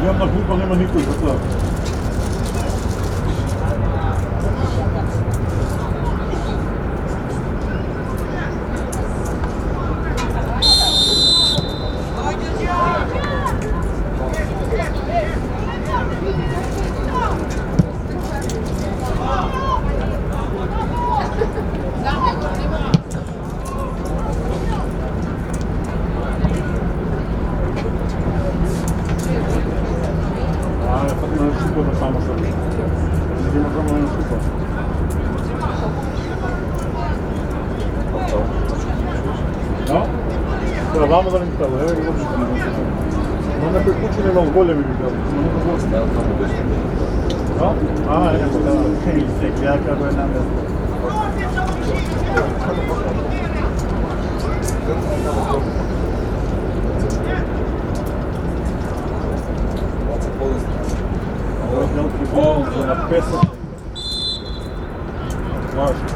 Jedna klupa nema nikoj za to. Vamo da не става, еве го виждам. Но некој кучи нема големи ги кажа. Да? А, ето да. Се гледа како е намер. Ова е мелки бол за на песот. Важно.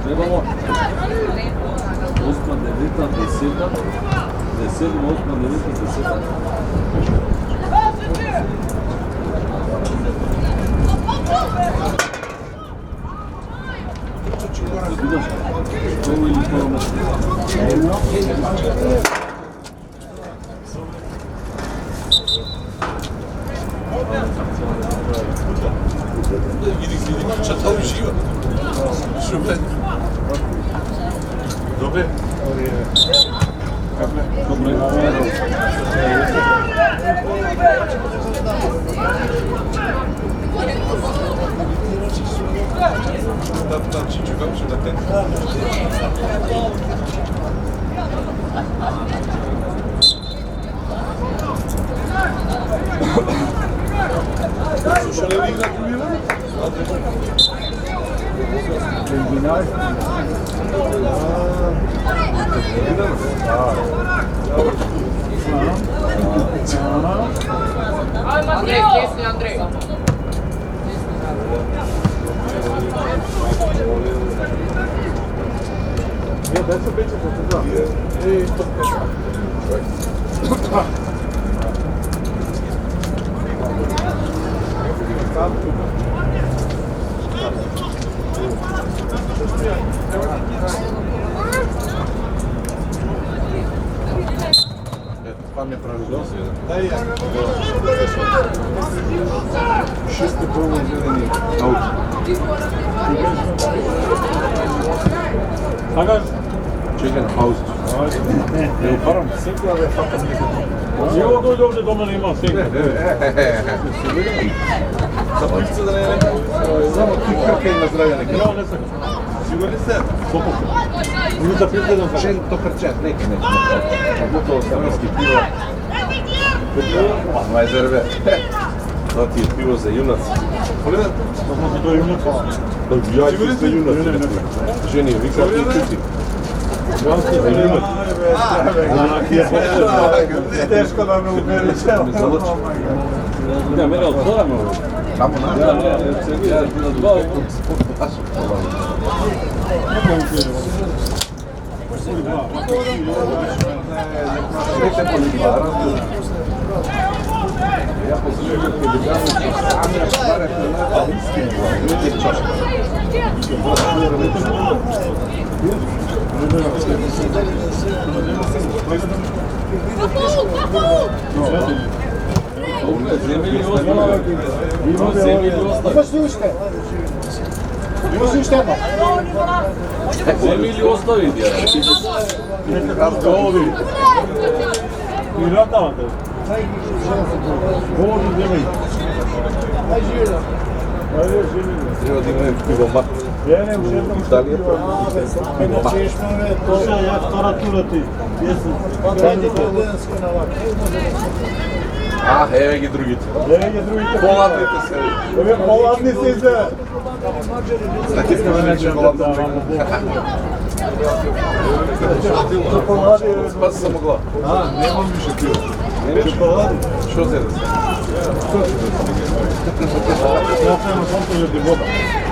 Trebamo 8, 9, 10, 10, 8, 9, Vidik, čatal uživa. Super. Dobre? Tam ci čekam, že da ten. Slušali li igra drugi vrlo? Андрей, если Андрей. Ja, dat is een beetje wat te doen. Това ми прави доста. Шесте пълнозелени аути. Така? Chicken house. Не опарам секоја да факам Ево дојде овде до мене има сега. За пивца да не е Само ти крка и на здравје нека. Ево не сакам. Сигурни се? Сопо. Или за пивка да сакам. 100%, нека. Готово стамински пиво. Ама е зерве. Това ти е пиво за юнаци. Полина, Само за тој юнак. Јаки са юнаци. Жени, вика ти кути. Јански за юнак. Тешко да ме убедиш. Не, мене отвораме ово. Камо на? Ја на два Ја посажувам кај дигаме самија шпарек на истина. Не чашка. Имаш ли уште? Имаш ли уште едно? Земи или остави ги? Ови. И ратавате. Ови земеј. Ајде, живи. Треба да имаме пивомат. Не, уште едно. Италија. Тоа ја втора тура ти. Еве ги другите. Еве другите. Поладните се. Еве поладни се за. Статистика на чоколадна Чоколади. Спас съм могла. немам више пиво. Не чоколади. Што се да се? Ја сам сонто ја вода.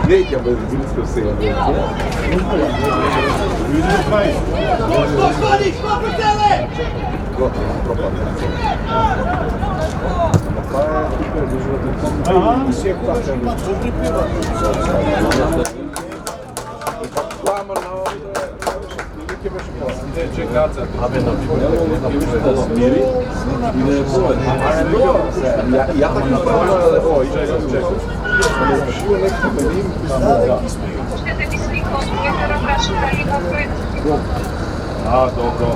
Не ќе бъде зимска сега. Види крај. Готово, пропадна. Аха. Лама на овде. Ќе беше класно. Чекаца. Абе на да смири и да е повеќе. Ја така правам да о, чекай. Шио некој да им Можете ми слика од мојата рабраша дали како е. добро.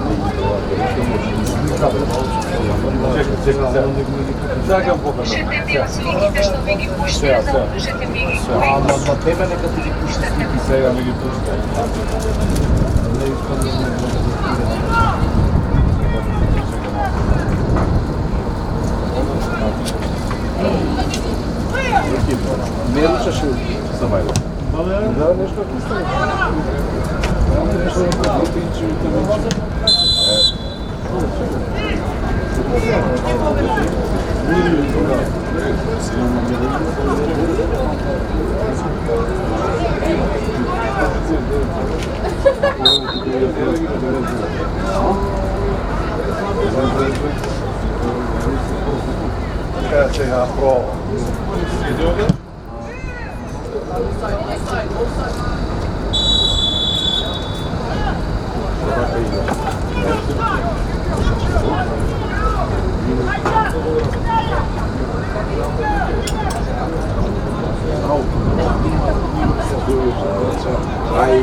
Чекам покажам. Можете ми го сликите што ми ги пуштите, да можете ми ги На тебе нека ти ги пушти слики. Сега ми ги пушта. Не ручаш за мајло. Да, нешто ти стане. Сега про. Ai,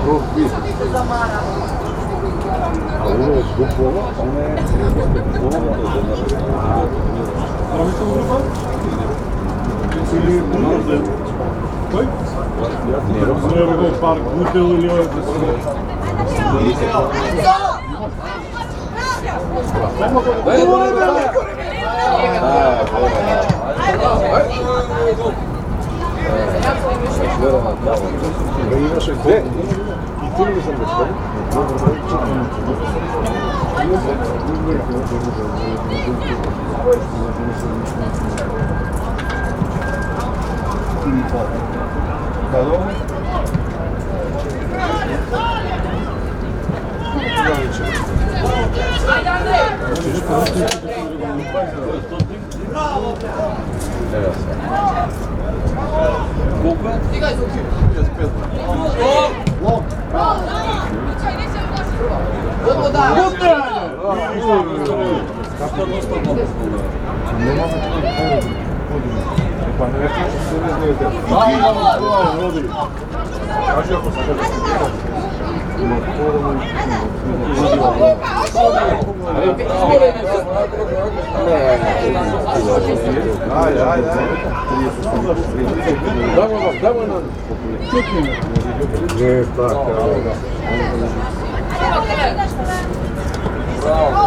profi. A ovo je duplo, ona je Или може. Кој? Не го парк бутел или овој. Имаше две. И ти ли съм да Колко е?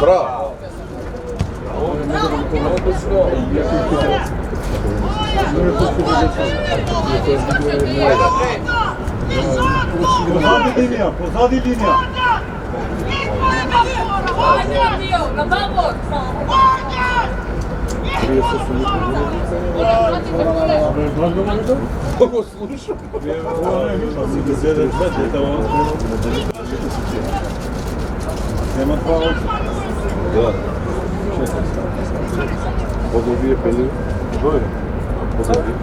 Браво! Позади линија. Кого слушам? Нема два оца. Да. Подобие пели. Дојде. Подобие.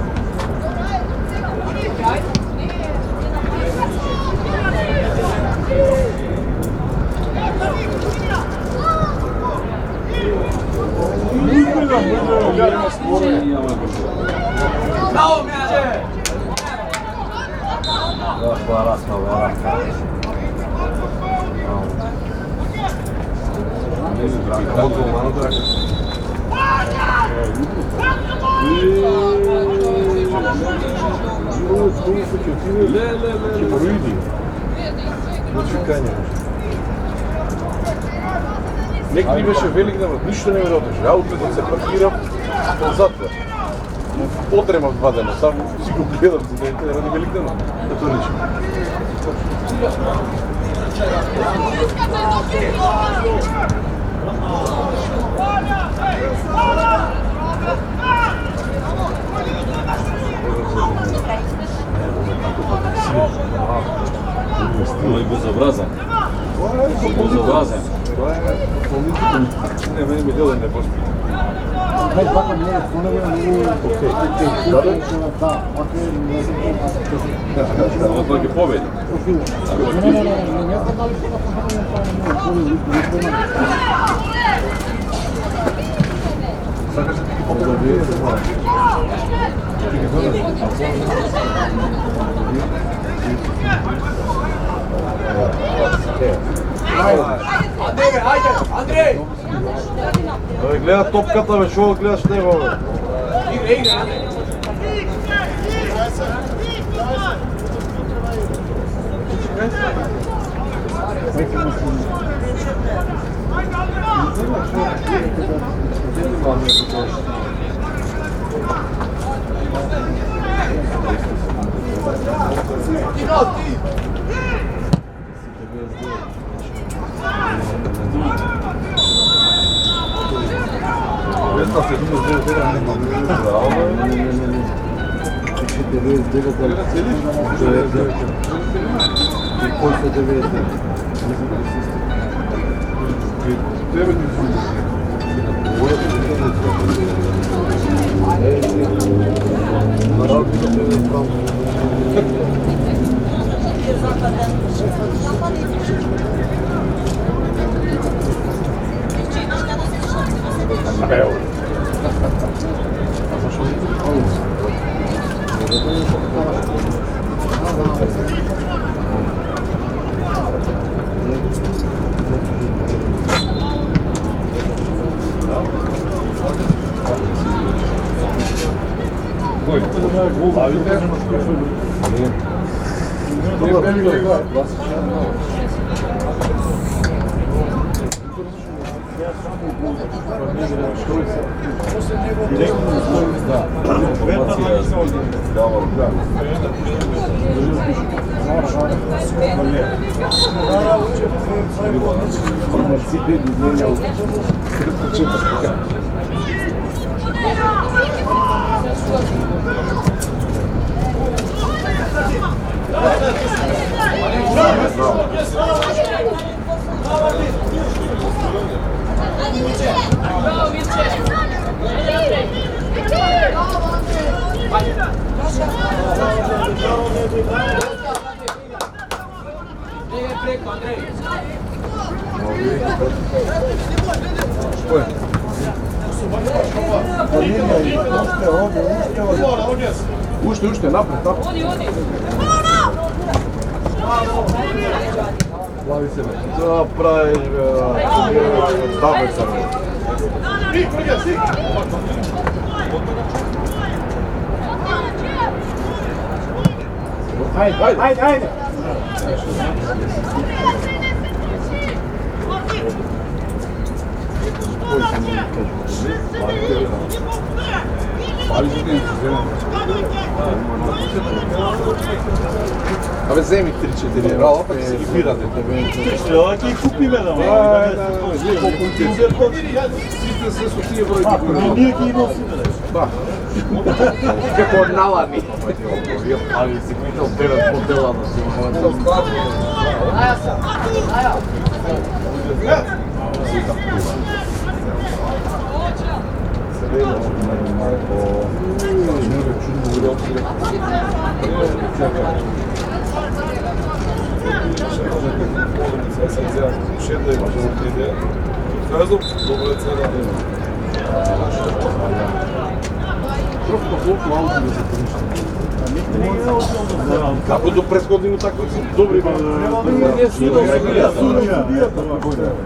Некој ни беше велик да ништо не ме одеше. Аутото се паркирав под затвор. Потремав 2 дена, само си го гледам за дете, ради велик дена. Да тоа ништо. Ой, безобразен. Безобразен. Не, мене ми деле не поспи. Ова тоа ќе победи. Тој гледа топката, бе, што гледаш него, бе? Уште, напред, напред. Оди. Да правиш, бе, табеца, бе. Ajde! Абе, земи 3-4 евро, опак си ги бирате. Ще да ги купиме, да ма. Сите се со тие бројки. Ние ги носиме. Да. Како налани. Али си питал девет модела да се Како до претходни такмици добри бе. Не судил судија.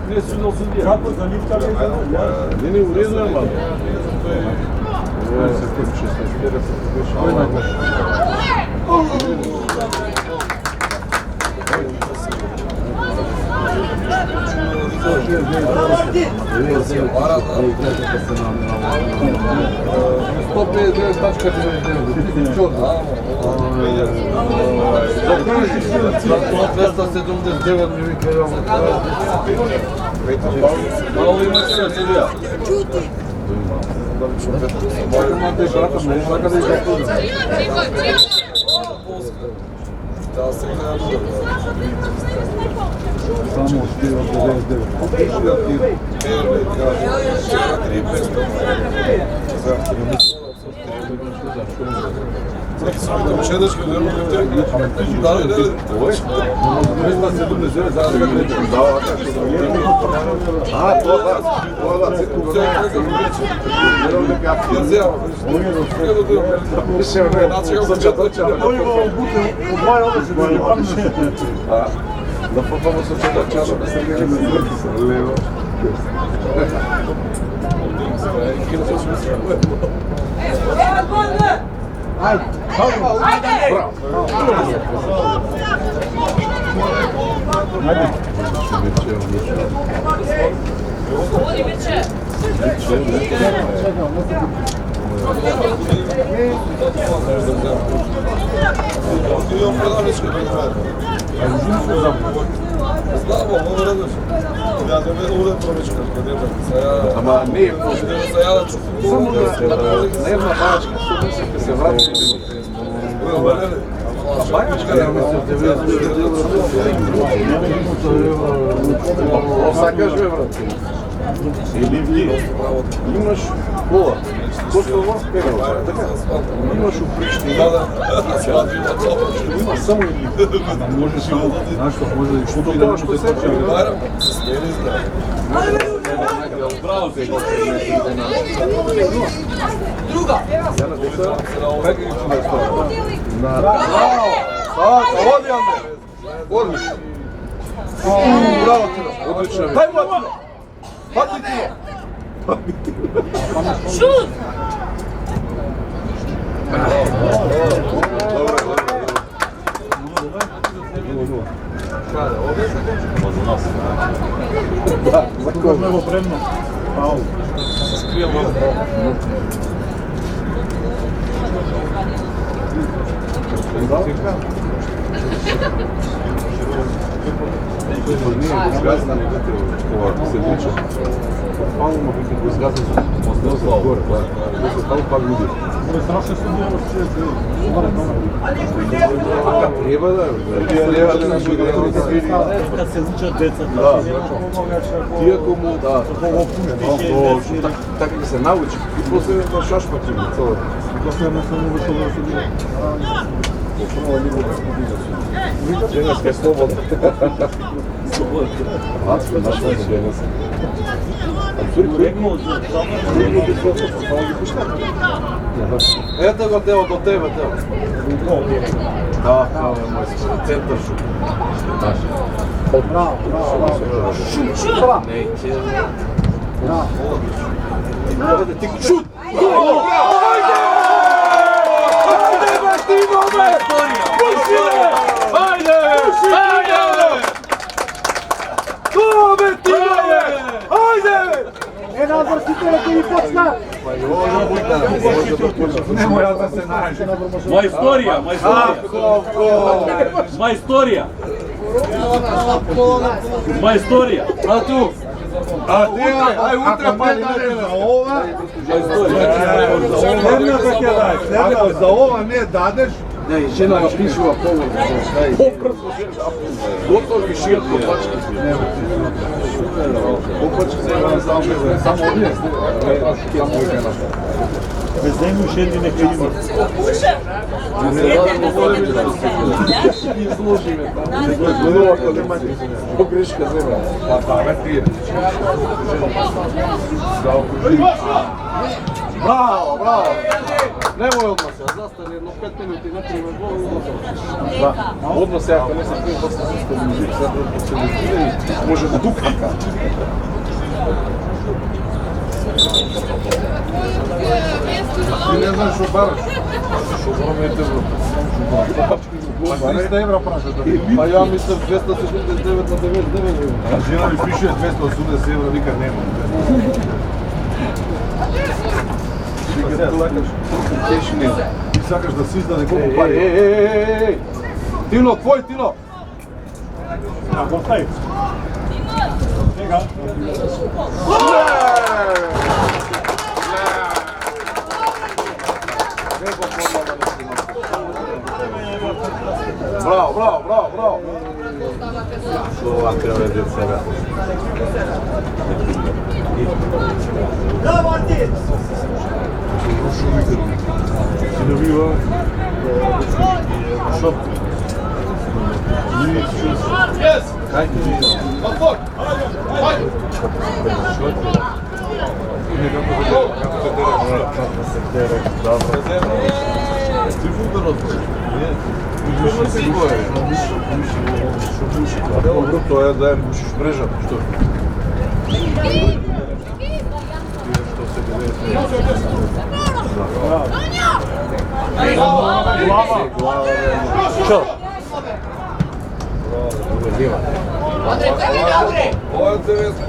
Не судил судија. Како за нивка бе? Не уредно е, мал. Мало има се судија. Само успева да 99. Da popamo sa čaša da se gleda levo. Ама не е само на една бачка се врати. Бачка да се сакаш бе брат. Имаш кола. Коштува пева, така? Имаш у Приштина. Има само и можеш и знаеш што може да купи да што се Браво се. Друга. Јана деца, како ги чуна тоа? Браво! Оди Андре. Одлично. Браво ти. Одлично. Дај му Андре. Пати ти. Шут! Да, за кого? Много премно. Пау. Скрием во. Газна негативно, ова се личи. Пало му вика го изгазна за остава горе, да се стало пак луди. Страшно судија во Треба да, треба да наши Кад се учат децата. Да, тие кому да, така да се научи и после на шашпати цело. После не само во тоа судија. Денеска е слободна. Слободна. Аз нашла денеска. Ето го Тео, до тебе, Тео. Да, мој центар шут. Браво, браво, браво. Шут! Ајде! Ајде, бе, Тимо, бе! Пуши, бе! Ајде! Ајде! То, бе, Тимо, бе! Ајде! Е, Назар, си тебе да ги почна. Немој јас да се најде. Моја историја, моја историја. Моја историја. Моја историја. А ту? А ти, ај утре пали на тебе. Ова, Ако за ова не дадеш, не, жена го пишува повод. Попрзо жена. Готови шијат по пачки. По пачки се има само овие. Без да имаш едни нека има. Не радимо големи да се изложиме. Гледува кој нема погрешка земја. Па да, бе тие. Браво, браво. Немој одма се, застани едно 5 минути, не треба гол и готово. Да, одма се, ако не се прije доста сустав музик, сега да се летира и може да дупака. Ти не знаеш што бараш? Што барам е евро. 300 евра праша да би. Па ја мислам 279 на 99 евро. А жена ми пише 280 евро, вика нема. Кеш не. Ти сакаш да си издаде колку пари? Еј! Тино, твој Тино! А, постави. Сега. Браво, браво, браво, браво! Ова треба да сега. Си добива шоп. Тоа е да ја бушиш мрежа, што? Čo? Ова е 90.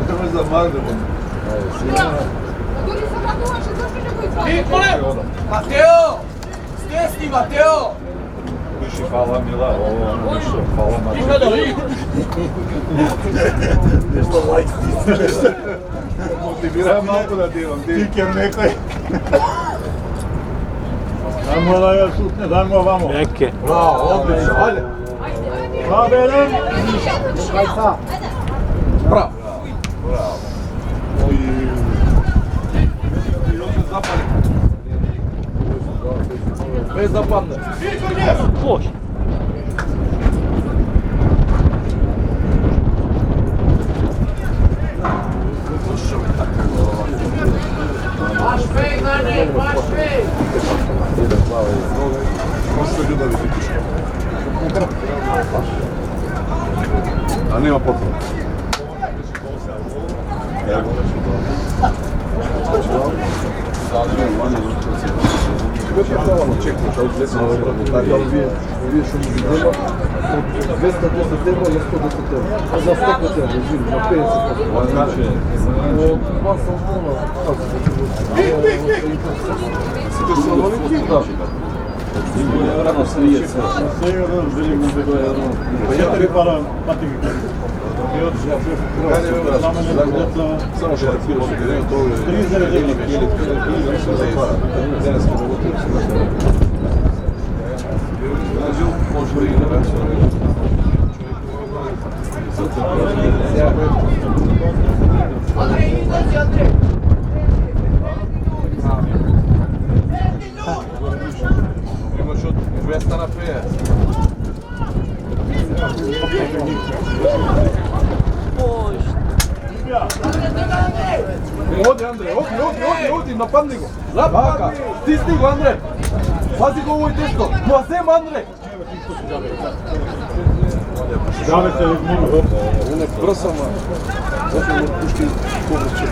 Немој за маземо. Матео! Стесни, Матео! Пиши фала Мила, ова нешто фала Матео. Нешто лайк. Мотивира малку да делам. Ти ке некој. Дај му да ја сутне, дај му вамо. Еке. Браво, одлично, ајде. Бабелен. Хајца. Браво. Без да падне. Пош. Маш фей, Нани, маш фей! Може да ви пише. А нема потреба. Чекнеш, а излесно да работари. Вие што ми видела, 210 евро на 110 евро. А за 100 евро, жили, на 50 евро. Значи, два салона. Сите салони? Да. Рано се вие се. Сега да велим да го е. Четири пара пати. Само ще реквира се къде това е. 3 заредени. Денес ме работим се на Жил, може да и на вече. Андрей, излези, Андрей! Имаш от 200 на 50. Оди, Андре, оди, нападни го. Нападни! Стисни го, Андре! Пази го овој десто! Ма зем, Андре! Даве се много. Не брса, ма. Зато не пушти повече.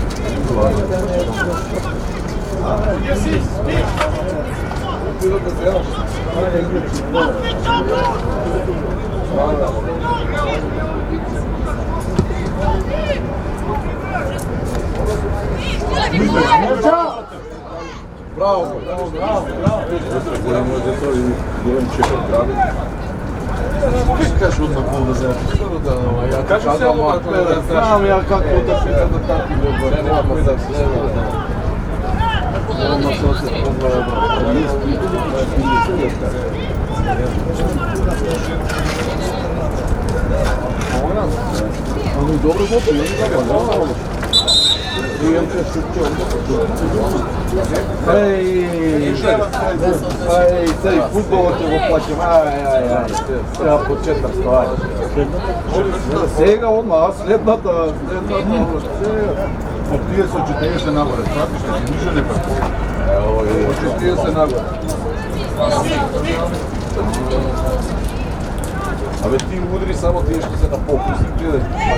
Браво, браво, браво. Кажи одна гол да взема. Кажи се одна гледа. Знам ја како да се да така добро. Нема да се. Нема да се Ами добро го приема. Ej, цей футбол ќе го плачем. Треба по 4 ставања. Сега одма, следната. Од 30-40 нагоре, пратиш ли, ништо не пати. Ево, од 40 нагоре. Абе ти удри само тие што се на попус.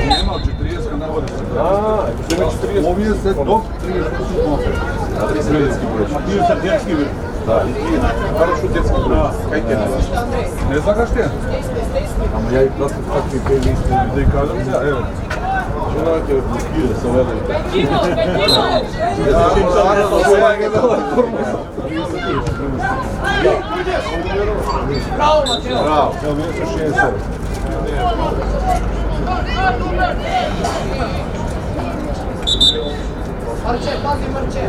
Нема од 40 нагоре се. Овие се до 30 нагоре. А ти се детски број. Тие се детски бе. Да, и тие. Хорошо детски број. Кај те не сакаш те? Ама ја и пратив такви плейлисти да и кажам сега, ево. Жена ќе блокира со веде. Браво, Матео! Браво. Ево, вие со 60. Марче, пази Марче!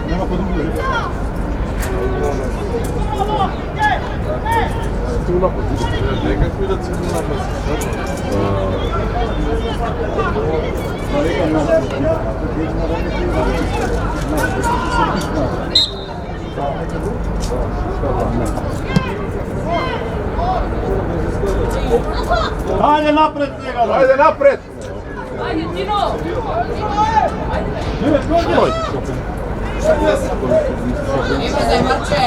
Нема подобро. Некакви да цели напад. Ајде напред сега. Ајде напред! Ajde, Tino! Имате Марче!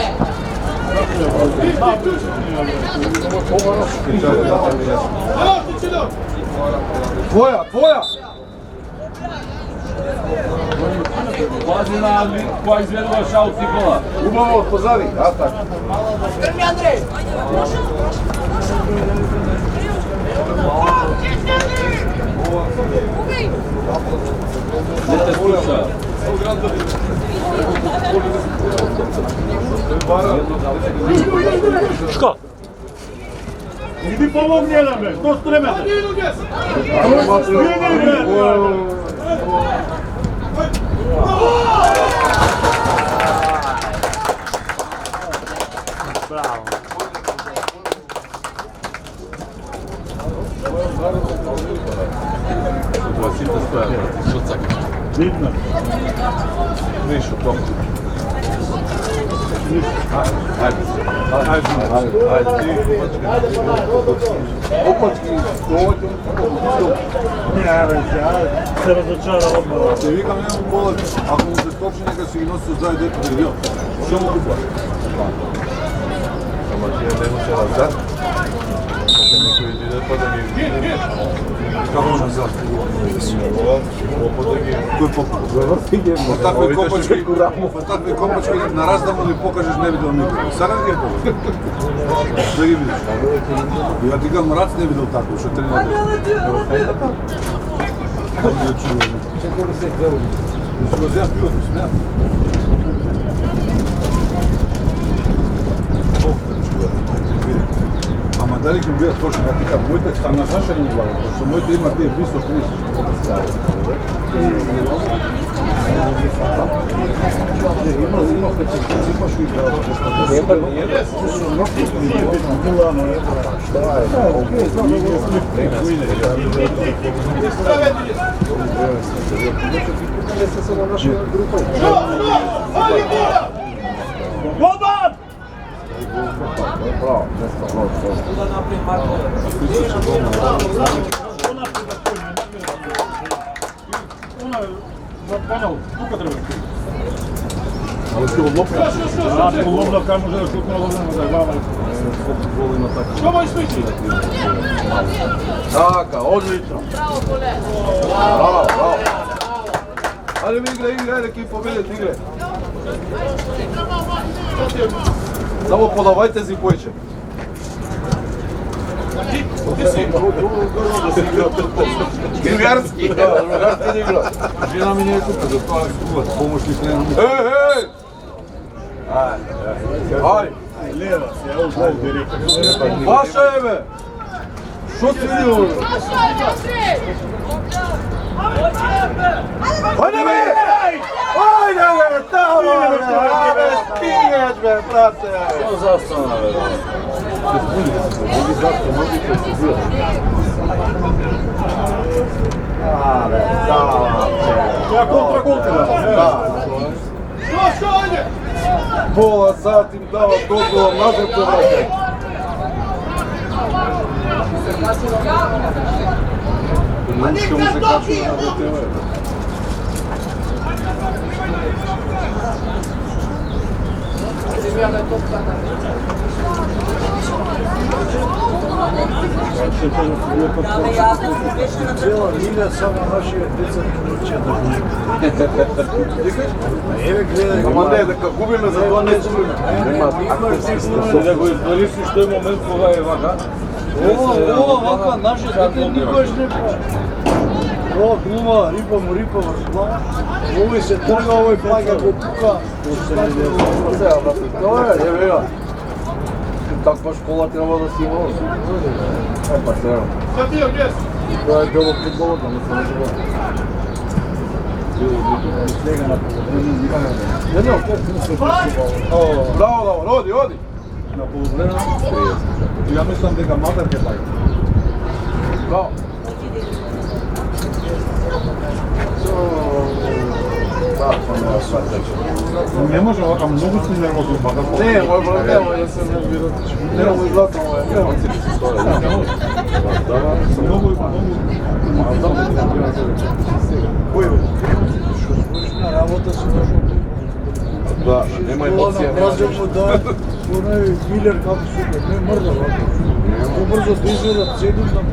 Твоја, твоја! Пази на која изведува шаут Никола. Убаво од позади, атак. Грми, Андреј! Не те слуша. Шко? Иди помогни еден бе, што стремете? Сите стоја, што цакаш? Видно. Виш, оттам. Ајде. Опачки, дојдем. Не, бе, се разочара одмah. Те викам, нема полак, ако му се стопчи, нека си ги носи од зајде дето да видел. Што му купа? Ама тие не му се назад. Се некој иде па да ги... Како назад? Попа да ги... Кој попа? Од такви копачки на раз да му ги покажеш не видел никој. Сакаш ги ја покажеш? Да ги видиш. Ја ти гам рац не видел тако, што тренира. Што го земам пивото, смеам. Ама дали ќе бидат точно така, моите са насашени глава, пошто моите има тие висок рис. Има печенци, имаш и глава. Голбан! Браво, место, браво. Панел, тука треба. Але си одлопна. Значи одлопна, кај може да шутне одлопна, да глава. Што ма измисли? Така, одлично. Браво, браво. Ајде ми игре, ајде ки победет игре. Само подавајте си појче. Другарски да игра. Жена ми не е тука, затоа е помошник не е. Ей! Ај! Лева се, ево гол директно. Ваша е бе! Шо ти види овде? Ајде бе! Ајде бе! Тамо бе! Ајде стигнеш бе, брате! Што застана, бе? Абе, да! Тоа контрагол треба. Пола сат им дава дозвола назад да враќај. Ништо му се качува на БТВ. Цела милја само нашите деца не научат да го еве гледај. Ама не, дека губиме, за тоа не губиме. Да го изкористиш тој момент кога е вака. Ова вака нашите дете никош не прави. Ова глума, рипа му рипа врз глава. Овој се трга, овој паѓа го тука. Сега, брате, тоа е, еве ја. Таква школа треба да си има. Па сега. Тоа е дело фудбалот, ама се не живее. Браво, роди, оди! На полувреме. Ја мислам дека Матер ќе паѓа. Браво! Не може вака многу си нервозно Матер. Не, мој брат, нема, ја се нервирам. Нема мој брат, нема. Многу. Кој бе? Работа се дошол. Да, нема емоција. Мразел му да, онај Милер како супер, не мрда вака. Побрзо да изгледат седим да му.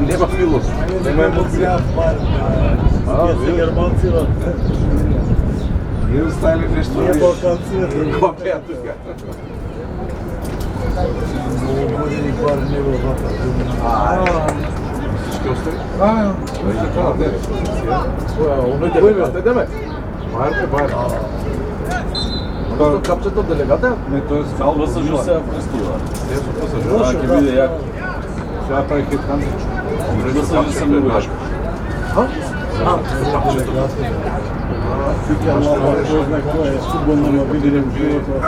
Нема милост, нема емоција. Се германци рад. Не оставили нешто. Ние балканци. Кој беа тука? Многу години бар не го вака. Што остави? Кој бе? Идеме? Бајер, бајер. Тоа капчето делегата? Не, тоа е скал. ВСЖ се престува. Тоа Ќе биде јако. Сега прави хетканзич. ВСЖ се многу јако. Кој е субботно ма виделе во животот.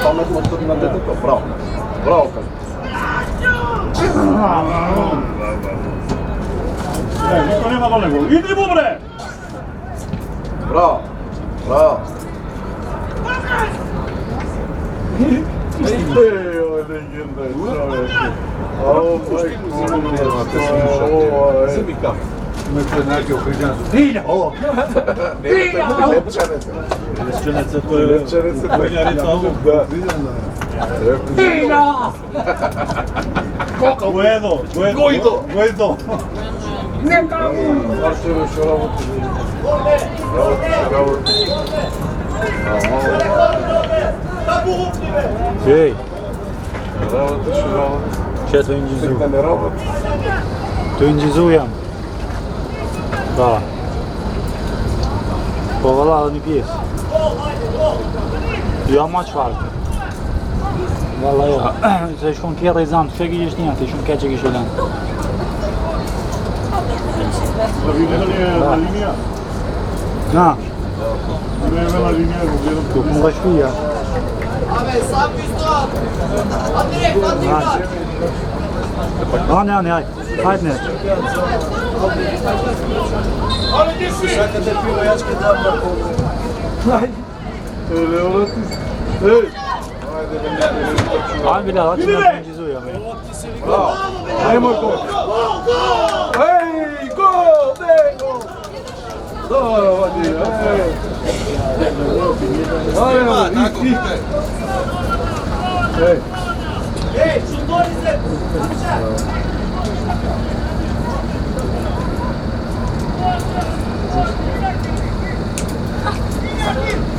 Паметно на детето, браво. Браво, кажа. Никој нема до него. Иди му бре! Браво. Браво. Ој, легенда е човече. Земи кафе. Ме преднајќи окрижан. Лепченец. Леченец е тој. Лепченец е тој. Гојдо. Баш ќе беше работи. Работи. Ей, Работи. ќе се инџизу. Дека не работи. Тоа инџизујам. Да. Повела да ни пиеш. Ja maç vardı. Vallahi yok. Sen şu an kere izan tüfe gidiştin ya, şu an keçe gidişten. Ha. Dokun kaçtı ya. Abi sağ üstü al. Al direkt, al direkt. Hani, haydi ne? Abi gitsin. Сакате пиво, јас ќе дам на колу. Öyle orası. Hey. Abi bir daha açın, ben injizu ya. Bravo. Немој гол. Еј, гол, гол. Добро, Вади. Ej, čutori se!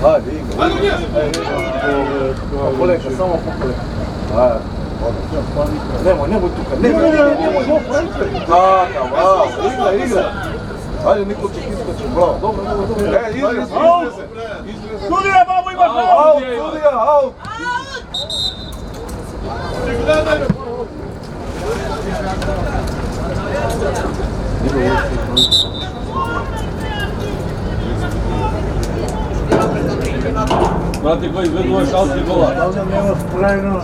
Ajde, igra. Poleka, samo poleka. Nemoj tukaj, nemoj. Igra. Ajde, Niko će iskače, bravo, dobro. Izre se. Sudija, babo, imaš Out, sudija, out. Znate koji izvedu šalski gola? Ovdje nema pravno.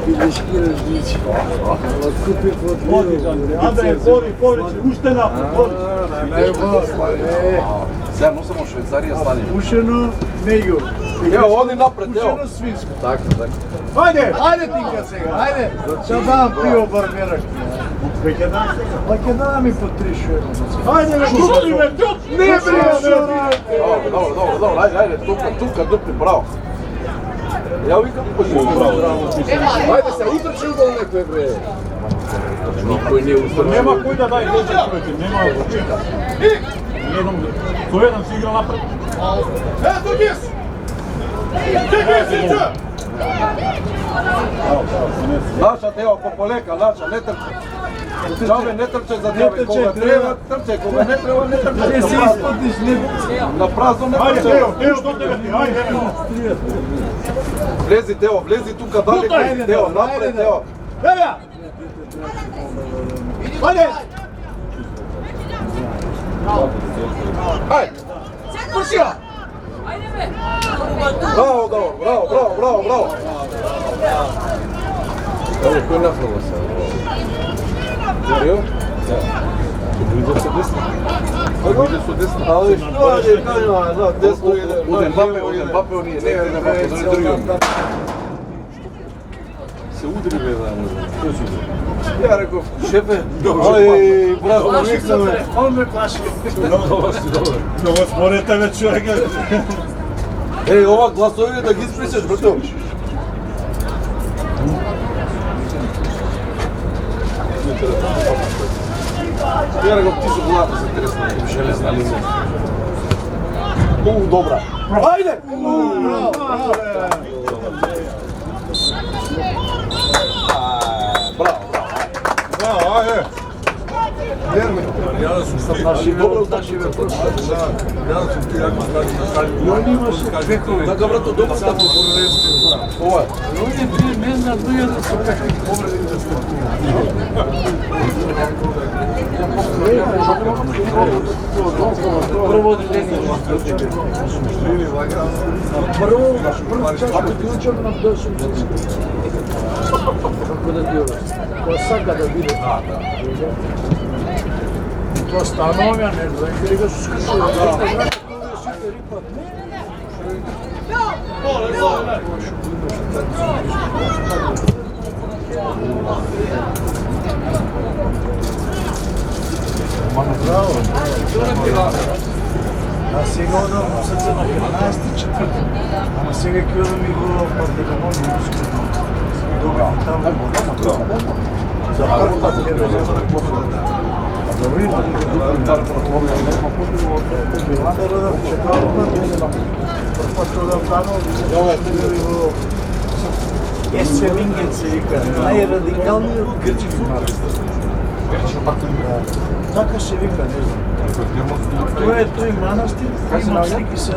Ideš dići. Kupi Andrej, Borić, ušte napad. Сега му само Швейцарија стани. Пушено меѓу. Ево, оди напред, ево. Пушено свинско. Така. Ајде тинка сега, ајде. Ќе дам пиво бармерак. Веќе дам сега. Па ќе дам и по 3 шује. Ајде, ме дупни, ме дупни! Не бре, Добро, ајде, тука, дупни, браво. Ја викам, браво. Ајде се, утрчи гол некој, бре. Никој не утрчи. Нема кој да дај гол, човече, нема очека. Тој еден си игра напред. Наша, ево, полека, наша, не трче. Джабе, не трче за тебе, кога треба, трче, кога не треба, не трче. Ќе се испотиш, не. На празно не Ајде, трче. Тео, до тебе ти, ајде. Влези, Тео, влези тука далеко, Тео, напред, Тео. Ева! Ајде! Ајде! Пршија! Браво, браво! Evo, koji napravo se? Serio? Da. Bliže se desno. Bliže su desno. Ali što je, kažem, da, desno ide. Ode Mbappe, on nije, ne Mbappe, da ne drugom. Se udri vezano. Što će udri? Ja rekao, šefe, aj, bravo, nisam me. Он ме плаши. Много спорете ве човека. Ej, ova glasovina da ги исприсеш, брато. Ja rekao, ti su gledate za interesna, železna linija. Dobra. Ajde! Bravo. Bravo, ajde. Ja da sam sad naši vrtoš. Ja da sam ti jako stavio na Он имаше векови. Така, брато, дома става. Ова е. Луѓе прije мен на дуја да се какви повреди да Прво деление. Прво чашка клучок на дошо. Како да биде? Кој сака да биде? Тоа становја, не знам, кај го скршува. Браво. А сега одам срце на 15-4. Ама сега ќе одам и го Пантелеймон. Добро, таму. За првата ќе Есе Мингет се вика, најрадикалниот грчки футболист. Така се вика, не знам. Тоа е тој манастир, има слики се...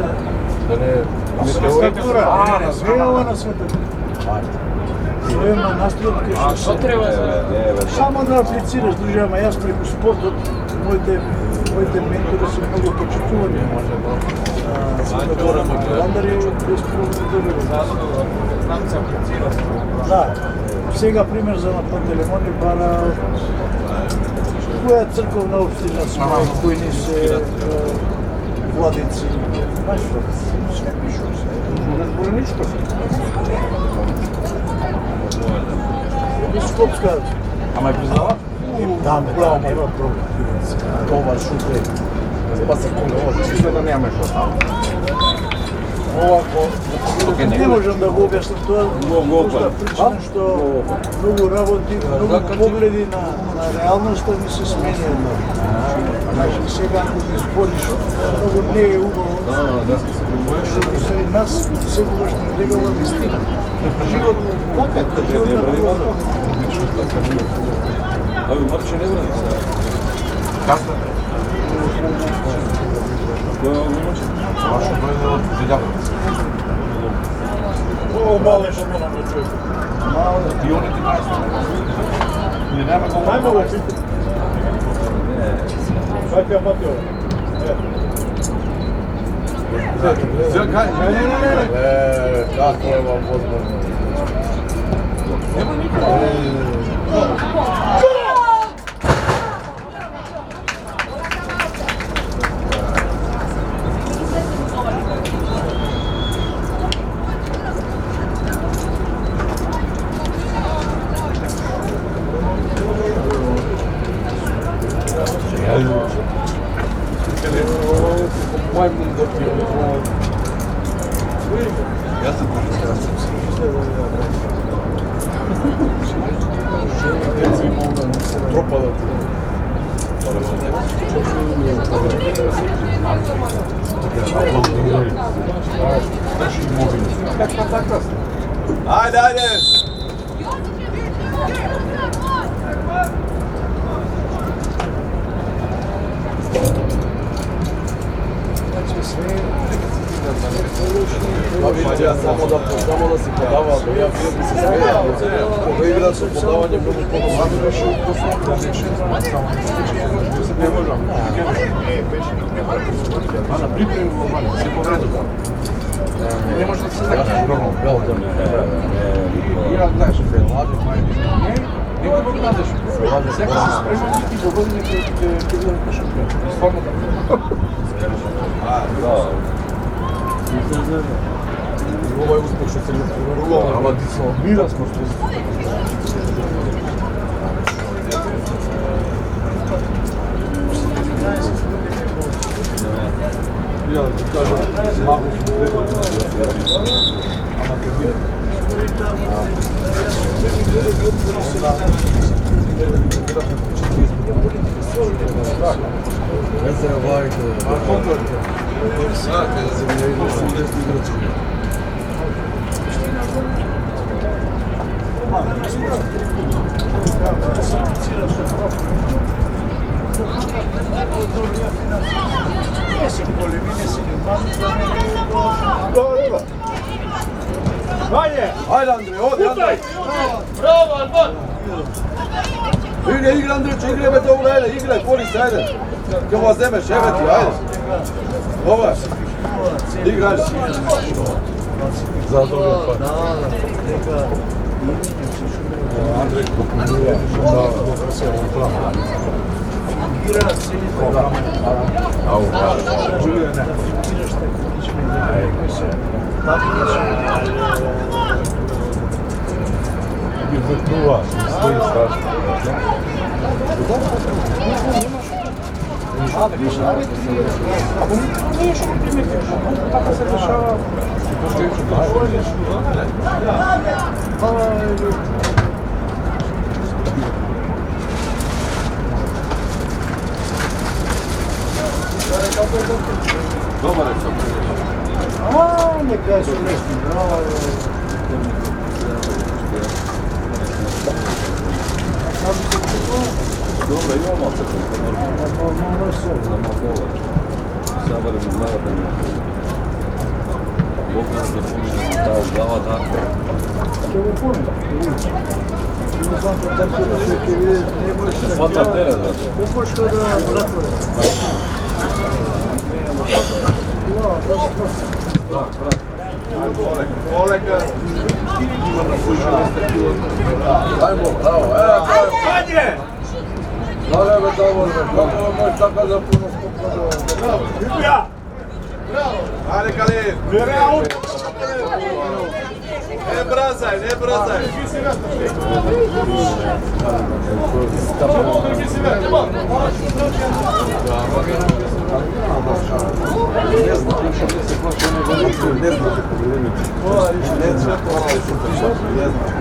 Статура, све ова на светот. Тоа е манастирот кај што треба само да аплицираш, друже, ама јас преку спортот, моите ментори се многу почитувани. Светогора Макеландар е без проблем. Знам се аплицира. Да, сега пример за Пантелеймон е бара која црковна општина сме, кои ни се владици, знаеш што, sve pišu se. Не збори ништо. Скопска. Ама е признава? Да, нема проблем. Това шуте. Па се помогне, чисто да немаш што. Овако, не можам да го објаснам тоа, проста причина што многу работи, многу погледи на реалноста ми се сменија. Значи, сега ако ги спориш, многу не е убаво, што среди нас секогаш не легала вистина. Живот така, живот на природата. Ави, Марче не знам сега. Касно бе. Кој е момче? Вашо дојде од Видјава. О, мале што ме на човек. Мале. И они ти најсно. Не нема го Најмало пите. Каква патио? Сега кај? Како е вам возможно? Нема никаде. Мајмун да ти Јас сум тропа да ти. Ајде, ајде! Само да си подава, да ја видам се смеја. Кога игра со подавање многу подобро беше вкусно. Не можам. А на припреми во вали, се повреду там. Не може да се знае. Нормално. Ја знаеш, лади мајни. Не го гледаш. Сега се спремаш и го водиме ќе гледам шампион. Стварно така. Да. Ова е успех што се не ама ти се обира смо што ја да ти кажам, малку ама ке биде. Не се вајка. А контрол. Сака да се не играчи. Ајде, Андре, оди, Андре! Браво, Албан! Играј, Андре, че играј, бе, тоа, ајде, играј, пори се, ајде! Ке го земеш, еве ти, ајде! Ова, играј! За добро па. Андре, да се оправа. Ау, ги вртнува, стои страшно. Не, што го приметиш, така се дешава. Добар е со нека е со лесни, браво. Добре, имам малце Нормално се. Сега барем главата ми. Бог нас да помине таа главата. Ќе го помня. Не знам како да се ќе види, не може да Свата терет, значи. Попошка да затвори. Олека. Ајмо, браво, ајде! Дале, бе, добро, бе, како може така да пуно скопно. Ајде, Калин! Не брзај, не брзај!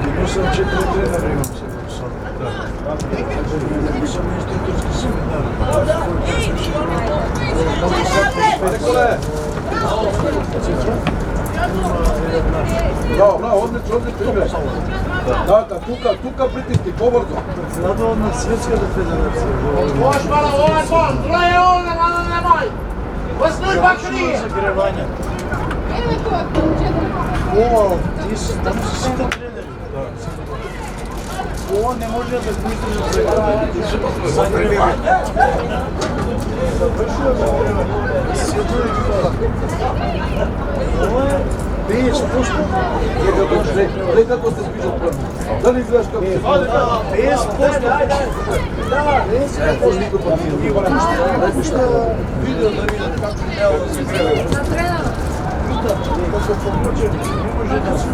Имал съм 4 тренера, имам се в София. Имал съм институторски семинар. Браво, одлично играš. Да, тука притисни, побрзо. Председател на Светската федерация. Možeš malo ovaj bol, gledaj ovdje, malo nemoj. Osnuj bakšnije. Загревање. Ова, там се сите тренери. Ова не може да го издржи загревање. Ова е 50%. Гледай како се спишал прво. Дали гледаш како се? 50%. Видео да видат како трябва да се греве. Како помочени, не може да се...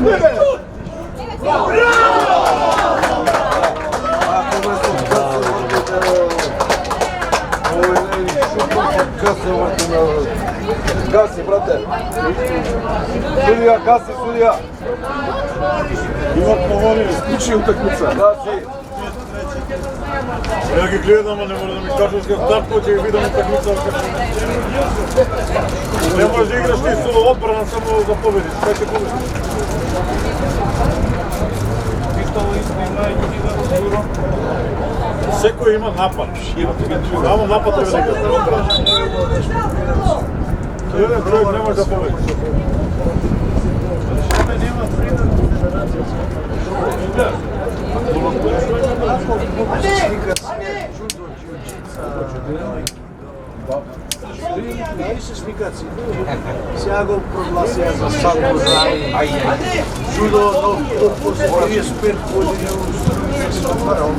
Гаси, брате. Судија, гаси, судија. Имат поволи. Исклучи утакмица. Гаси. Ја ги гледам, а не може да ми кажеш како татко, ќе ги видам утакмица. Не можеш да играш ти со одбрана само да победиш. Кај ќе победиш? Секој има напад. Само напад треба да игра. Еден човек не може да победи. Нема фридом федерација. Не се смикаци. Сега го прогласија за самурай. Жудо, но после 35 години се отвара он.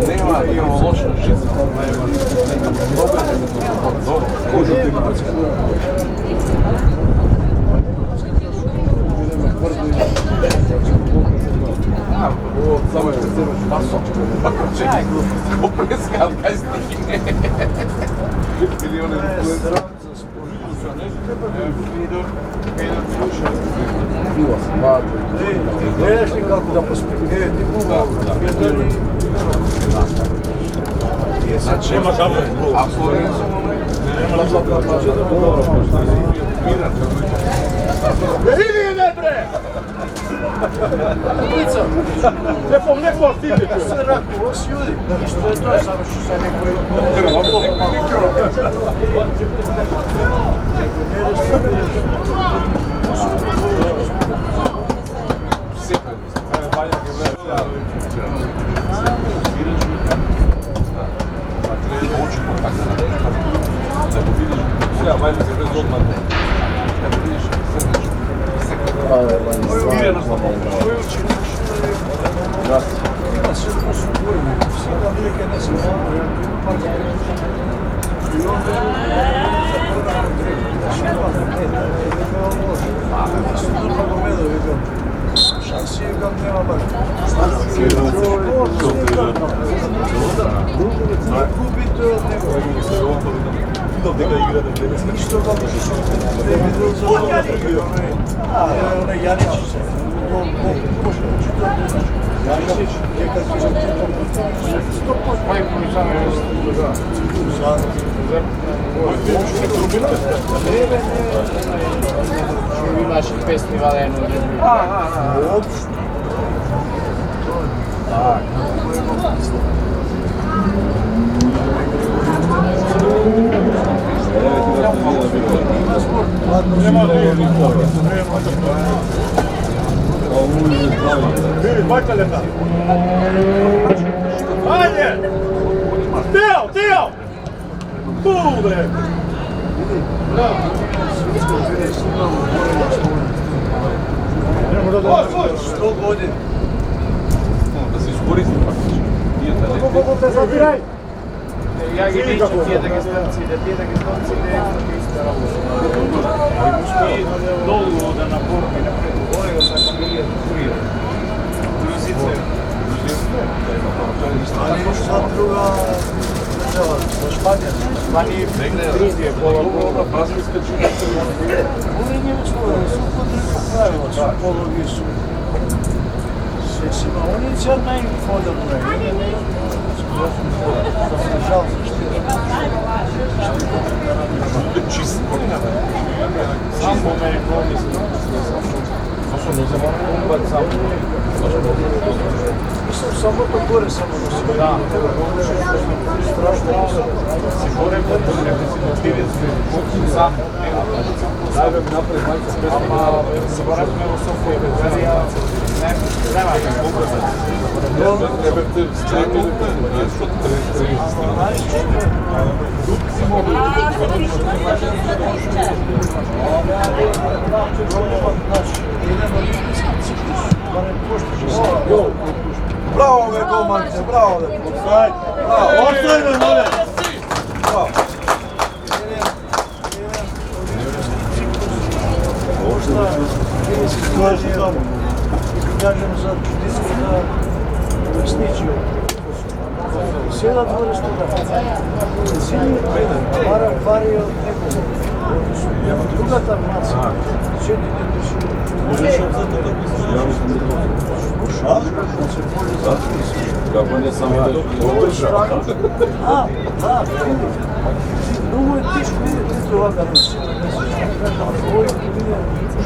Нема, имamo лошо жизнь. Само ще вземеш масо. Чекай, го прескал, кай стихи. Милиони Гледаш ли како да поспекне? Значи, Нема кабе. а Флоренцо Нема да Види не бре! Не помнеква стиде. Се ракува с јуди. Исто е тоа, само што се некој... Шанси кам нема баш. Губите од него. Видов дека игра да гледа. Ништо да не видел за тоа. Оне Јанич се. Јанич дека Имаш фестивал едно. Нема да има поврат. Вidi, бајка лета. Ајде! Тео! Ту, бре! Сто години. Да се изкористи фактично. Колко те забирај? Ja ги виждам тие да ги станци, не е иста работа. Успеи долго да напорки напред. Ова са фамилија Турија. Грузице. Али за друга држава, за Шпанија. Шпанија, Грузија, пола бразилска чука. Овие немецко се употреба правила, се пологи су. Сесима, они се најмодерно е. Жал Чист. Сам по мене коли се. Не замарувам сам. Мислам самото горе само да се. Да. Страшно. Се горе по репрезентативен сам. Дајме напред мајка с песен. Ама се вратиме во Софија без верија. Нема Браво, бе, голманче, браво, бе. Браво. Остави ме, моле! Браво. Кажем за чудесната Весничио. Сега двора студа. Сини пари од некој. Другата нација. Седи не души. Како не само да одржа. Многу е тешко видите тоа како се.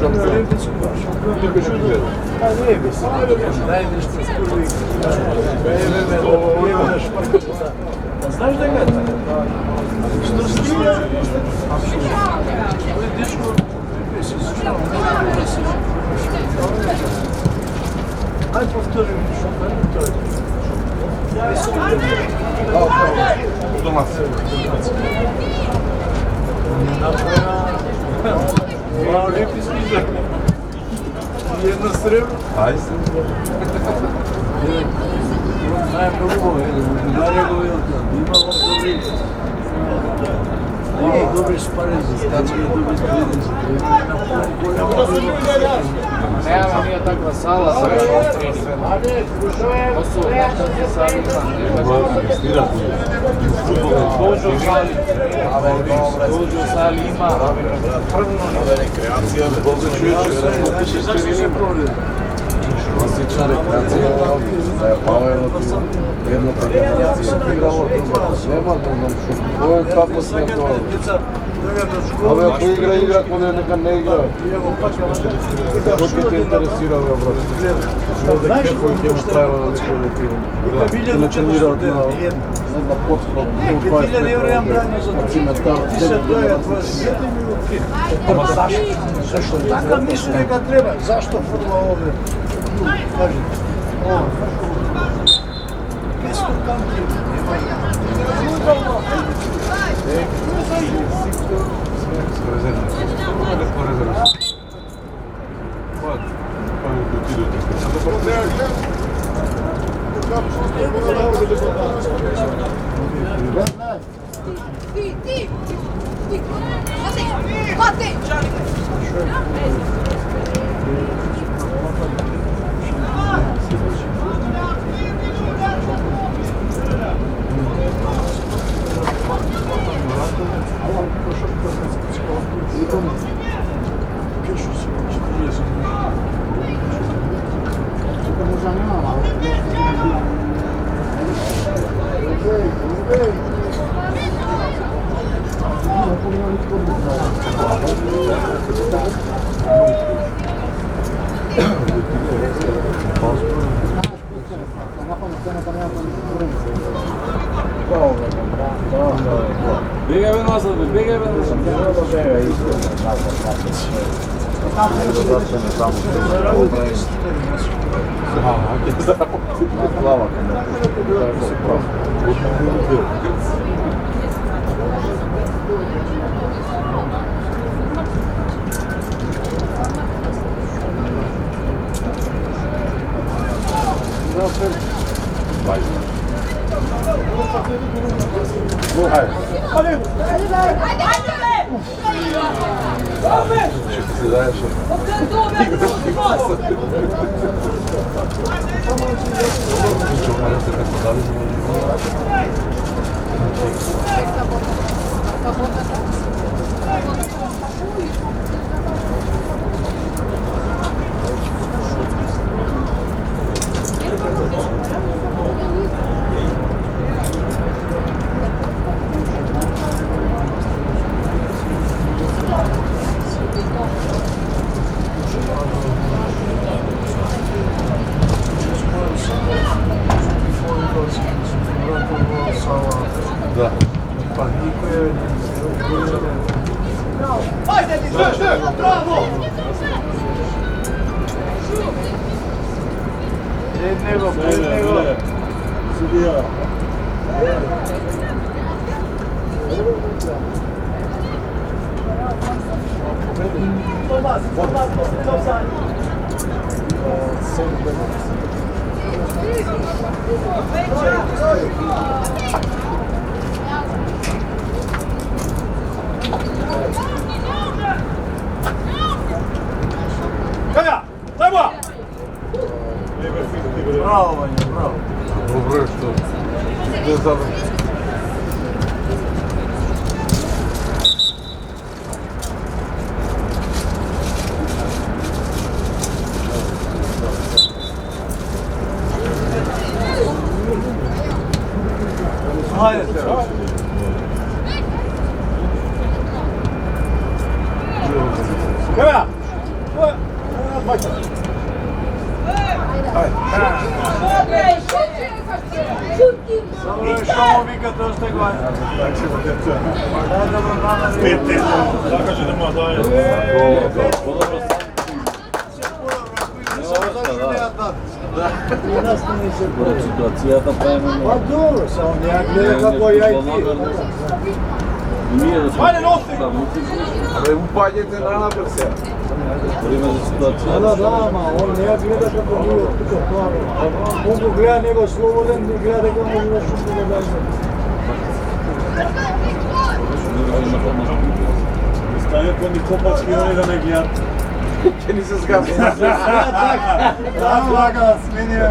Овој олимписки баш. А не бе, најдеш те скурви. Знаеш дека што стига? Овој дечко Ај повторим што Дома. Два олимписки игри. Една сребро. Ајде. Најмногу Бугарија го имало добри спарези, стачки, добри спарези. Немаме ние таква сала за тренинг. Посу однакви сали. Доđu sali. Dođu sali ima. Првно не рекреација. Зашто се проведе? Класична рекреација, да ја павајот едната генерација играло, нема да знам што. Кој е како се тоа? Абе, ако игра, кој нека не игра. Кој ќе те интересира, бе, брат? Знаеш Кој ќе му правила да се летира? Или тренираат на подход. 5000 евро јам брања за тоа. Ти се дојава твоја дете ми го кри. Ама зашто? Зашто? Така мислам дека треба. Зашто футбол овде? Кажи. Кеско канти. Bate! Bravo, Бегай бе назад, бегай бе назад. Да. Пред него. Судија. Каја? Тајба! Браво, Вања, браво. Добре, што? Не забрам. Хајде се. Каја? Добро, што му викате уште го? Најдобро дана. Така ќе нема да Ситуацијата правиме. Па добро, само ја гледа како ја и ти. Ајде, носи! Абе, упаѓете на напред сега. Време за ситуација. Да, ама он не ја гледа како ние тука тоа. Он го гледа него слободен, не гледа дека може да шута да даде. Стаја кој ни копачки они да не гледат. Ќе ни се згаси. Така, смениме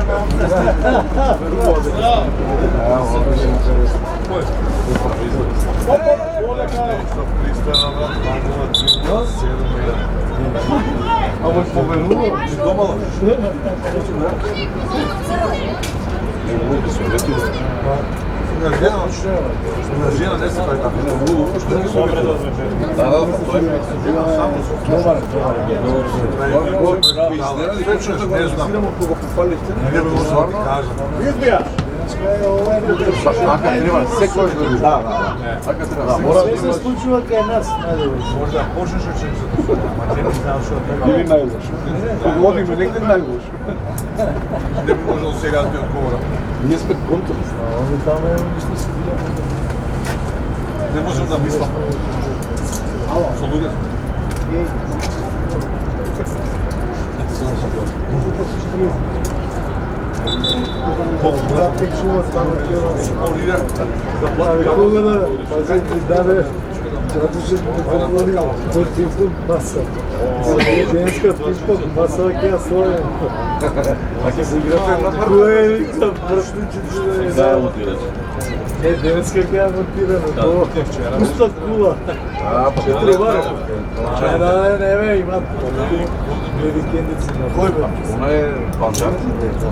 Ама споменува, че домала. На жена не се прави така. Добре да звучи. Да, тој е само изненади вечно што не знам. Не би можел да кажам. Избија! Така треба секој да види. Да. Така треба. Мора Се се случува кај нас, најдобро. може да почнеш од чим се тоа, ама не би знал што треба. Или најлош. Поглодиме негде најлош. Не би можел сега да ти одговорам. Ние сме контр. Они таму ништо се види. Не можам да мислам. Со луѓето. Да печува таму ќе. Олира. Кога да пази даде zato što mi govorio o tipu masa. Ženska tipa masa koja svoje. Ако се играте на Кое е викам пръстичите да е. Не, денеска koja je montirana. To пуста кула. Четири вара. Не, бе, има две викендици на кой бе? Она е панчар?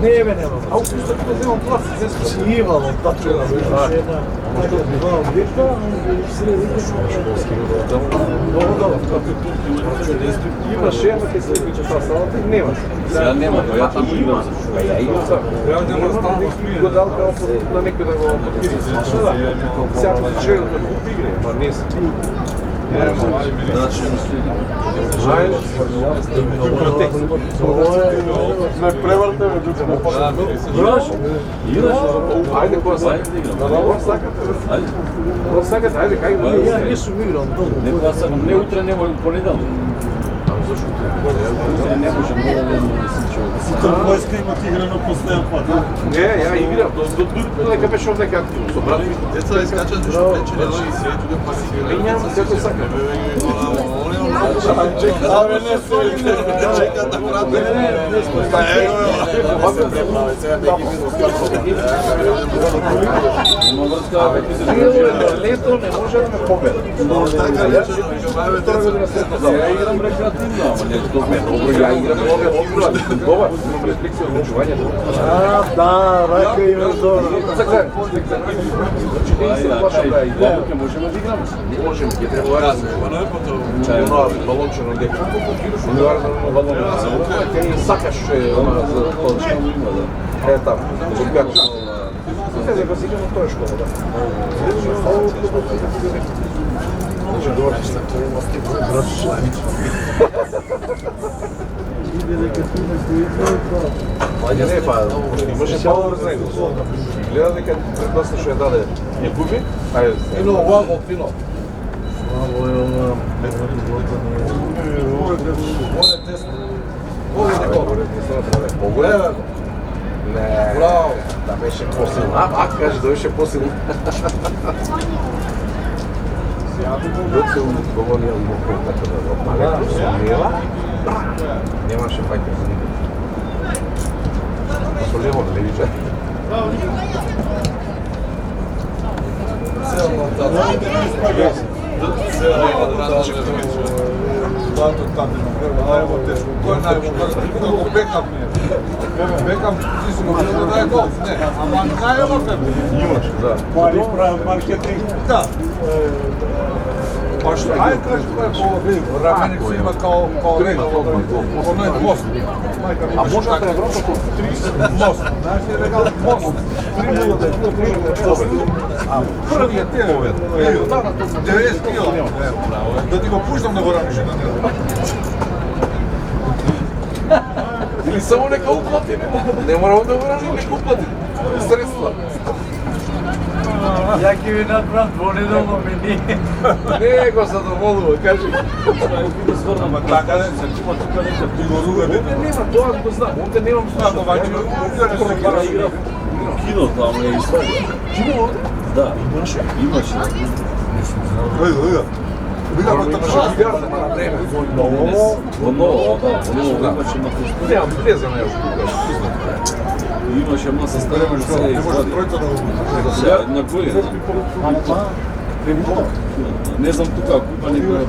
Не, бе, няма. А пуста кула вземам пласт. Си имало така. Една. Два обекта, среди. Много добро. Имаш ема ќе се викаше таа салата и немаш. Сега нема, па ја таму играм за шука. Ја играм за Ја нема стално годалка на некој да го подпири. Сега ќе жели да купи игре, па не се. значи Знаеш? Не превртаме тука. играш? Играш? Ајде која сака? Која сака? Ајде. Која сака? Ајде кај го. Ја не сум играл долго. Не па сакам, не утре, не во понеделник. Утре не може много да се човек. Сутра војска има играно постојан пат. Не, ја играм. До дека беше овде активно со брат. Деца искачат што пече на нови свет, да пасира. И нямам секој сака. Абе не се. Чека да прави. Има врска, Лето не може да ме победи. ја играм рекреативно, ама не толку. Ја играм овде игра. Добар, имам рефлексија од учувањето. Да, рака има добро. Така, значи не се плашам да играм. Ќе можеме да играме. Можеме, ќе треба да чај нова балончено дека. Универзално балончено. Ќе сакаш за толчка. Е таму, во Гача. Сега го сигурно тоа е школа, да. Значи добро што тоа има Па не, па имаше по-добро за него. Гледа дека предпоставя што ја даде. Ја губи? Ајде. Ино овако фино. Не. Браво. Да беше посилно. А каже да беше посилно. Док се говорија во така да го палето, сумнела. Немаше фајтер за никој. Со лево не видиш. Кој најво бекап ми е? Бекап ти си го видел да е гол. Не, ама најво тебе. Имаш, да. Пари прават маркетинг. Да. Па што, ај кажи кој е по раменик си има као оној мост. А може да Европа по 30 мост. Знаеш ли дека мост? 3-0 да е а првиот е 90 кила. Да ти го пуштам да го раниш на него. Или само нека уплати, не морamo да го раним, нека уплати. Средства. Ја ќе ви надбрат во неделно мени. Не го задоволува, кажи. Ама така да се чува тука дека ти го руга дека Нема, тоа го знам, онде немам слушно. игра. Киното, ама е историја. Кино овде? Да, имаше. Вида ме тоа што Билиард, ама на време. Во ново, да, во ново имаше на фестивал. Немам влеза на јас. Имаше маса страна се не може извади. тројца да го Сега една година. Не знам тука, купа некоја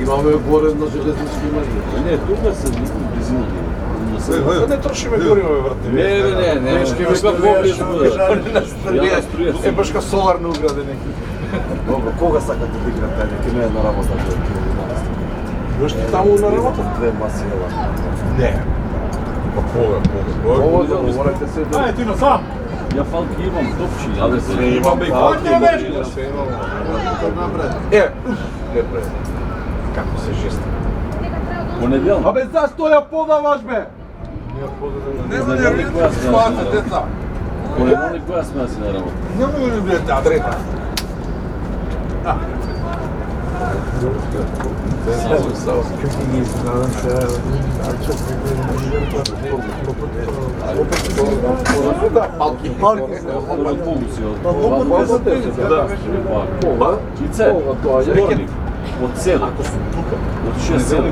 Имаме поредна железниčka мрежа. Не, тука се близина. Не трошиме гориво, брате. Не. Тука поблизу буде. Ја струја. Е баш ка соларно уградени. Добро, кога сакате да играте? Нека не е на работа. Баш ти таму на работа? Две масила. Не. Па кога? Ова да морате се да... Ај, Тино, сам! Ја фалки имам топчи, але се Имаме и Фалки фалки. имаме. Не пред. Како се жести. понеделник. Абе зашто ја подаваш бе? Нема да ја спаате деца. Понеделник која сме да си на работа? Нема да не бидете Трета. Палки. Полуци од Да. Пола, лице, вторник, од 7, од 6-7.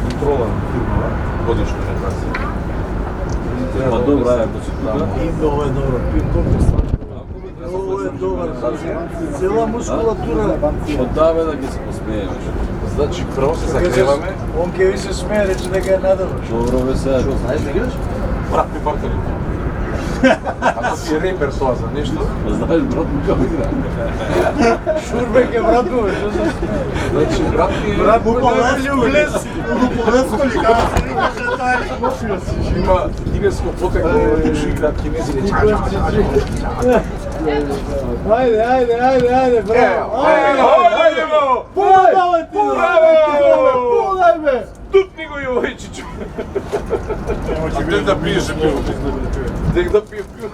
Контрола на фирма, годишна регистрација. Па добра е, ако си тука. Ова е добро. Ова е добро. Цела мускулатура. Од даве да ги се посмеемеш. Значи, прво се загреваме. Он ќе ви се смее, рече дека е надобро. Добро бе сега. Знаеш да играш? Брат ми партнери. Ако си репер тоа за нешто, Знаеш, брат му како игра. Шурбек е брат му, што значи? значи брат ми е... Брат му повели углеси. Повеско ли, како се викаше таа носио си. Има кинеско потекло, души играат кинези. Ајде, браво. Ајде, браво! Полај бе. Тупни го Јовојчичу. А те да пиеш пиво. Дек да пие пиво.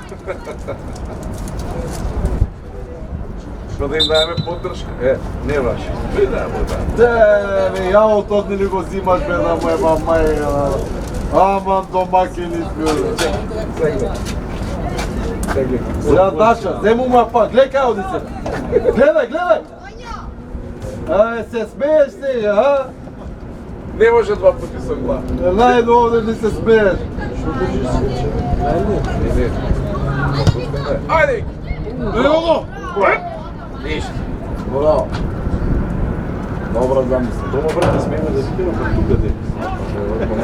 Што да им даеме поддршка? Не враш. Ви даеме, да. Бе, јаото однели го зимаш бе на моја мајка. Аман домакини бе. Ја Даша, зему ма па, гледај кај оди се. Гледај. Се смееш сега, а? Не може два пати со глава. Најдо овде не се смееш. Ајде! Ево Ништо. Браво. Добра замисла. Дома брате смееме да викаме па тука де.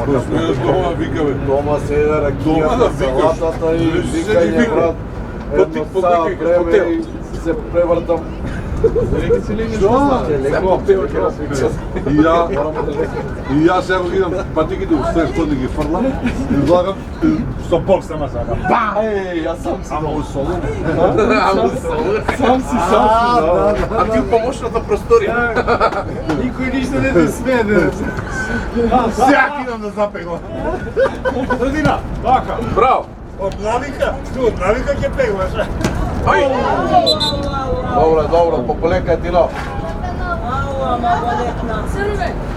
го. Смееш дома викаме. Дома се еде ракијата, Дома да викаш. салатата и Не си викање вика. брат. Едно саат Подвикај време хотел. и се превртам. И јас сега го идам патиките у стен што ги фрлам и влагам со бокс сама сака. Еј, јас сам си Ама усолен. Сам си. А ти помошната просторија. Никој ништо не те смее. Сега идам да запеглам. Средина, така. Браво! Од навика ќе пегваш. Ај! Добро, пополека Тино.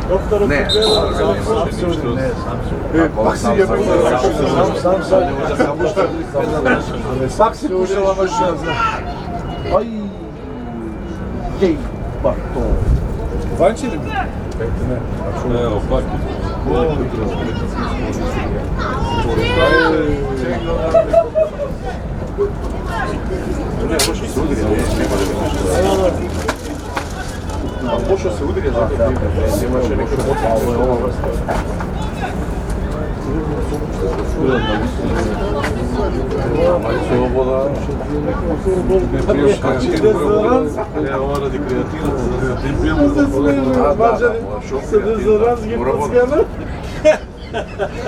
Докторот Не, ти гледа, сам Пак си ја Пак си пушала машина. Ај. Гей, бато. Ванчи ли? Не, опак. Пошо се удри за тоа. Имаше некој мотор.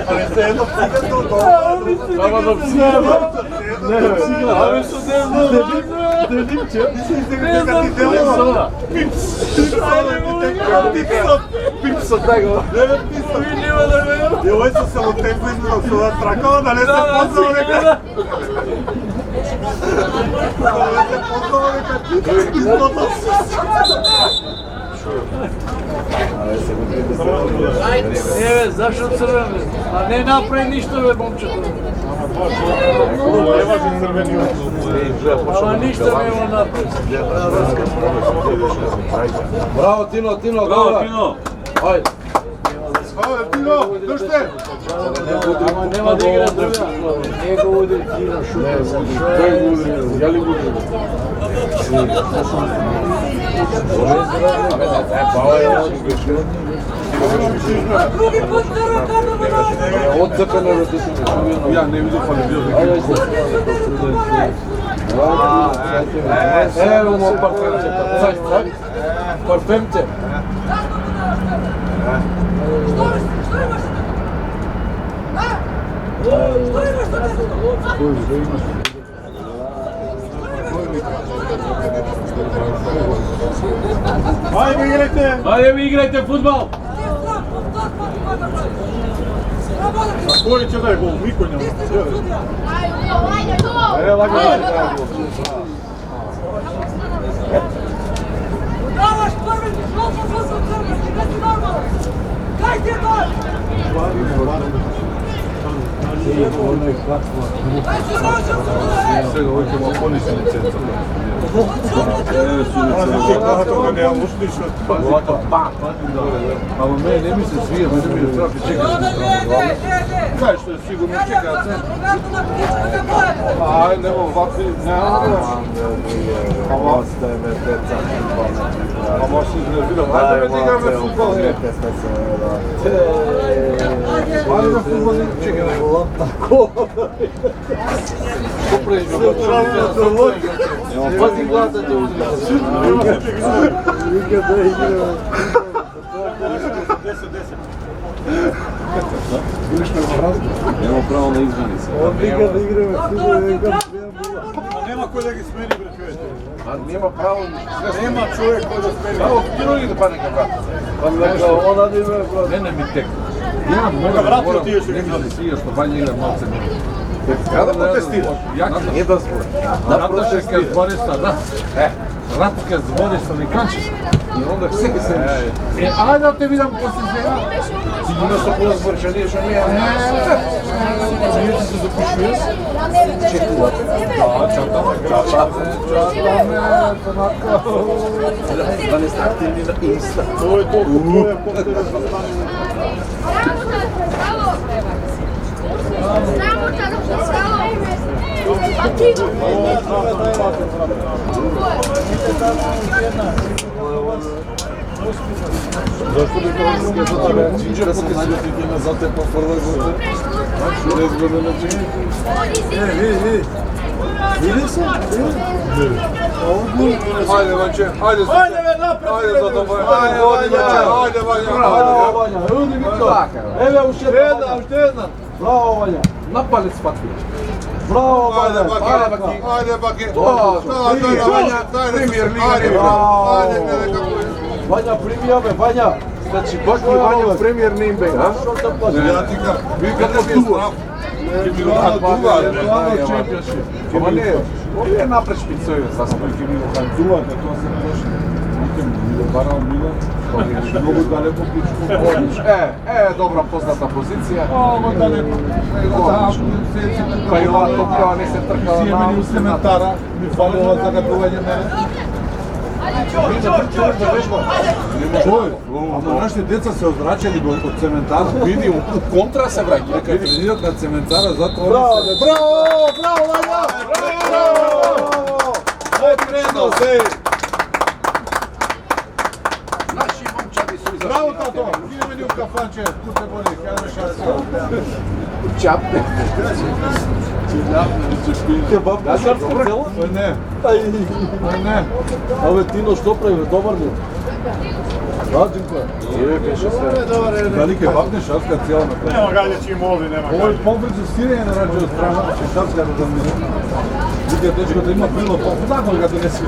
Але се едно цигато тоа. Абе што дедимче. Пипсот него. Јој се самотекли со да тракава да не се познава дека. Да не се познава дека ти пистото. Еве, зашо црвен? А не направи ништо бе, момчето. Ама ништо нема направи. Браво Тино, Браво, Тино! Ајде. Тино, доште! Ама нема да игра друга. Не го уди Тино шуте. Тој го удри, ја ли го удри? Отцепено да се Ја не видов, али био Ево му парфемче, парфемче. Ајде играјте. Ајде ви играјте фудбал! Кој ќе дај гол? Никој нема. Ајде лаго да играј. Даваш први, жолто после црвен, не си нормален. Кај ти е тоа? Сега овој ќе понесе лиценца. Тоа не е успешно. Ама мене не ми се свија, мене ми треба чека. Кај што е сигурно чекаат. Ај, нема вакви, нема. Ама сте ме деца. Може да изнервирам. Ајде да играме футбол. Ајде на футбол, чекай. Пази гласа те узме. Вика да играме. Нема право на изменици. Он вика да играме футбол, вика Нема кој да ги смени, бре, човече. А нема право. Нема човек кој да смени. Право, киноли да пане како. Она да има брат. Не ми тек. Ја мога вратно тие што ги гледам. Тие што бања игра малце. Ја да протестираш. Не да збор. Наташе ке збориста, да. Рад ке збориста ми канчиш. И онда секи се. Ајде да те видам после сега. Ти има што која збориш, а ние што не. Ние се запишуваш. Чекуват. Да, чатаме. Да не сте активни на Инста. Тоа е толку, тоа е толку. Зашто би кажа за тебе Джинџер покажи на зате по фрлајбото. Шурез го на Джинџер. види. Види се? Ајде Вањче, ајде. Ајде бе, напред. Ајде за тоа. Ајде Вања. Браво, Вања. Еди ги тоа. Еве уште една. Браво, Вања. На палец патви. Браво, Ајде, Вања. Баки. Ајде, Баки. Премиер лига. Ајде, гледај како е. Вања примија бе, Вања. Значи Баки и Вања премиер не им бе, а? Ја ти кажам, вика да ти страв. Ти било хандува. Ама не, овие напред шпицови за Ќе било хандува, тоа се може. Викам, било барал било. Многу далеко пичко. добра позната позиција. Много далеко. Па и ова топкава не се тркала Си е мени у цементара, ми фалува загадување мене. Тој, ама нашите деца се озрачени од цементара. Види, у контра се враќа. Нека тренират на цементара, затоа Браво, они се... браво, Вања. Најпредно се! Наши момчади се изашли. Браво, тато! Идеме ни у кафанче, тут се боли, кај шанса. Чапте. Ке бабка шарца цела? Не, Ај. не. Абе Тино што прави, добар ли? Раđenko je. Еве беше се. Дали ке бабне шарска цела на крај? Нема гаѓачи мови, нема Ово е помприцу сирење на раđe од страна, че шарска да замине. Вика, дечко да има било, па закон ga donesi.